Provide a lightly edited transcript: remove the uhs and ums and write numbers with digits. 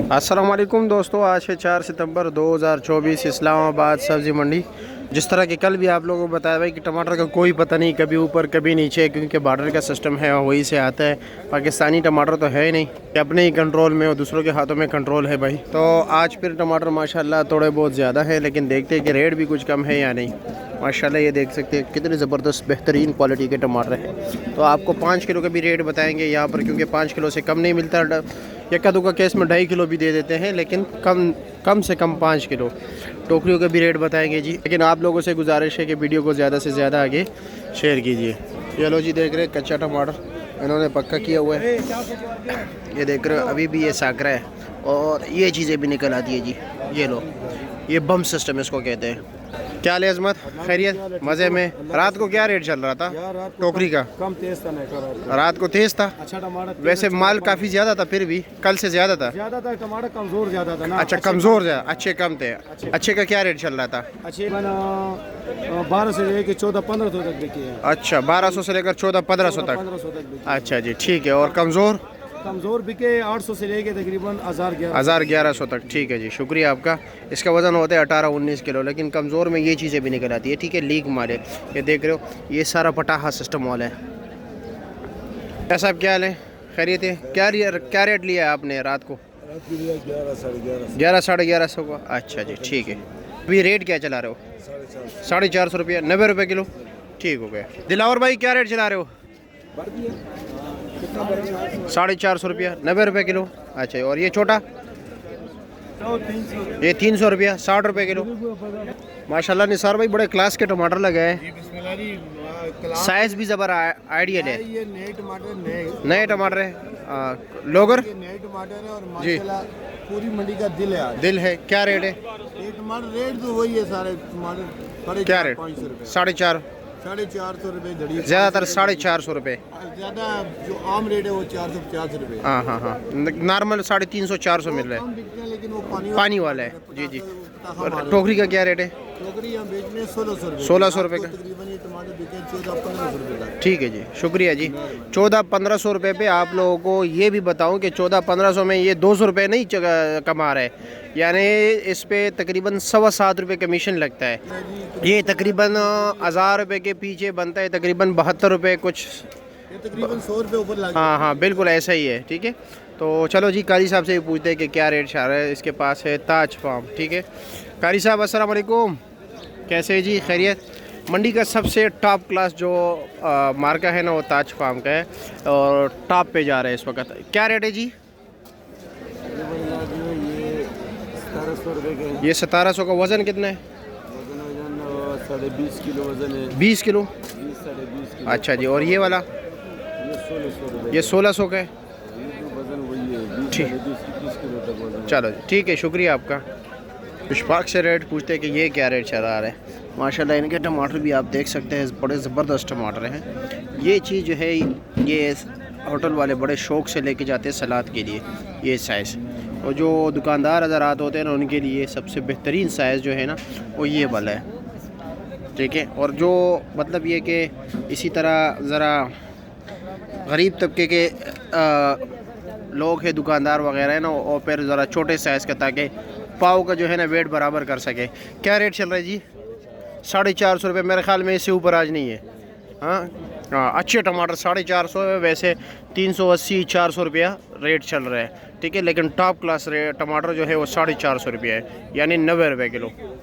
अस्सलाम वालेकुम दोस्तों, आज है 4 सितंबर 2024। इस्लामाबाद सब्ज़ी मंडी। जिस तरह कि कल भी आप लोगों को बताया भाई कि टमाटर का कोई पता नहीं, कभी ऊपर कभी नीचे, क्योंकि बॉर्डर का सिस्टम है वही से आता है। पाकिस्तानी टमाटर तो है ही नहीं कि अपने ही कंट्रोल में और दूसरों के हाथों में कंट्रोल है भाई। तो आज फिर टमाटर माशाल्लाह थोड़े बहुत ज़्यादा है, लेकिन देखते हैं कि रेट भी कुछ कम है या नहीं। माशाल्लाह ये देख सकते हैं कितने ज़बरदस्त बेहतरीन क्वालिटी के टमाटर हैं। तो आपको 5 किलो का भी रेट बताएंगे यहाँ पर, क्योंकि 5 किलो से कम नहीं मिलता। एक आधों का केस में 2.5 किलो भी दे देते हैं, लेकिन कम से कम 5 किलो। टोकरियों का भी रेट बताएंगे जी, लेकिन आप लोगों से गुजारिश है कि वीडियो को ज़्यादा से ज़्यादा आगे शेयर कीजिए। ये लो जी, देख रहे हैं कच्चा टमाटर इन्होंने पक्का किया हुआ है। ये देख रहे हो अभी भी ये साकरा है और ये चीज़ें भी निकल आती है जी। ये लो, ये बम सिस्टम इसको कहते हैं। क्या ले अजमत, खैरियत, मज़े में। रात को क्या रेट चल रहा था टोकरी का? कम तेज था, नहीं रात को तेज था। अच्छा टमाटर वैसे माल काफ़ी ज़्यादा था, फिर भी कल से ज़्यादा था। टमाटर कमजोर ज्यादा था ना। अच्छा, कमज़ोर ज़्यादा, अच्छे कम थे। अच्छे का क्या रेट चल रहा था? अच्छे 12 से लेकर 1400-1500 तक बिकी है। अच्छा, 1200 से लेकर 1400-1500 तक। 1500 तक बिकी। अच्छा जी, ठीक है। और कमजोर बिके 800 से लेके तकरीबन 1100 तक। ठीक है जी, शुक्रिया आपका। इसका वज़न होता है 18-19 किलो, लेकिन कमज़ोर में ये चीज़ें भी निकल आती है। ठीक है, लीक माल है। ये देख रहे हो, ये सारा पटाखा सिस्टम वाल है। ऐसा क्या हाल है, खैरियत है? क्या रेट लिया है आपने रात को? 11 साढ़े 1100 का। अच्छा जी, ठीक है। अभी रेट क्या चला रहे हो? 450 रुपया, 90 रुपये किलो। ठीक हो गया। दिलावर भाई, क्या रेट चला रहे हो? 450 रुपया, 90 रुपये किलो। अच्छा, और ये छोटा? ये 300 रुपया, 60 रुपये किलो। माशाल्लाह निसार भाई, बड़े क्लास के टमाटर लगे हैं। साइज़ भी ज़बर आइडियल है। ये नए टमाटर है। लोगर नए टमाटर है और जी, पूरी मंडी का दिल है। दिल है। क्या रेट है? ये टमाटर रेट तो वही है, सारे टमाटर क्या रेट? 450 450 रुपये धड़ी। ज़्यादातर 450 रुपये। ज्यादा जो आम रेट है वो 450 रुपये। हाँ हाँ हाँ, नॉर्मल 350-400 मिल रहा है। बिकते हैं, लेकिन वो पानी वाला है। जी जी। टोकरी का क्या रेट है? टोकरी यहाँ बेचने 1600 रुपये। 1600 रुपये का। तकरीबन ये टमाटर बिके 1400-1500 रुपये का। ठीक है जी, शुक्रिया जी। 1400-1500 रुपये पे आप लोगों को ये भी बताऊं कि 1400-1500 में ये 200 रुपये नहीं कमा रहे, यानी इस पे तकरीबन 7.25 रुपये कमीशन लगता है। ये तकरीबन 1000 रुपये के पीछे बनता है तकरीबन 72 रुपये कुछ। ये तकरीबन 100 रुपये ऊपर लग। हाँ हाँ, बिल्कुल ऐसा ही है। ठीक है, तो चलो जी, कारी साहब से भी पूछते हैं कि क्या रेट चल रहा है। इसके पास है ताज फार्म। ठीक है, कारी साहब अस्सलाम वालेकुम, कैसे है जी, खैरियत? मंडी का सबसे टॉप क्लास जो मार्का है ना, वो ताज फार्म का है और टॉप पे जा रहा है इस वक्त। क्या रेट है जी? ये 1700 का। वज़न कितना है? 20 किलो वजन है। 20 किलो। 20 किलो। अच्छा जी, और ये वाला? ये 1600 का है। ठीक, चलो जी, ठीक है, शुक्रिया आपका। इशफाक से रेट पूछते हैं कि ये क्या रेट चला रहा है। माशाल्लाह इनके टमाटर भी आप देख सकते हैं, बड़े ज़बरदस्त टमाटर हैं। ये चीज़ जो है, ये होटल वाले बड़े शौक़ से लेके जाते हैं सलाद के लिए ये साइज़। और जो दुकानदार हज़रात होते हैं ना, उनके लिए सबसे बेहतरीन साइज़ जो है ना, वो ये वाला है। ठीक है, और जो मतलब ये कि इसी तरह ज़रा गरीब तबके के लोग हैं, दुकानदार वगैरह है ना, और फिर ज़रा छोटे साइज़ का, ताकि पाव का जो है ना वेट बराबर कर सके। क्या रेट चल रहा है जी? 450 रुपये। मेरे ख्याल में इससे ऊपर आज नहीं है। हाँ, अच्छे टमाटर 450 है। वैसे 380-400 रुपया रेट चल रहा है। ठीक है, लेकिन टॉप क्लास रेट टमाटर जो है वो 450 रुपया है, यानी 90 रुपये किलो।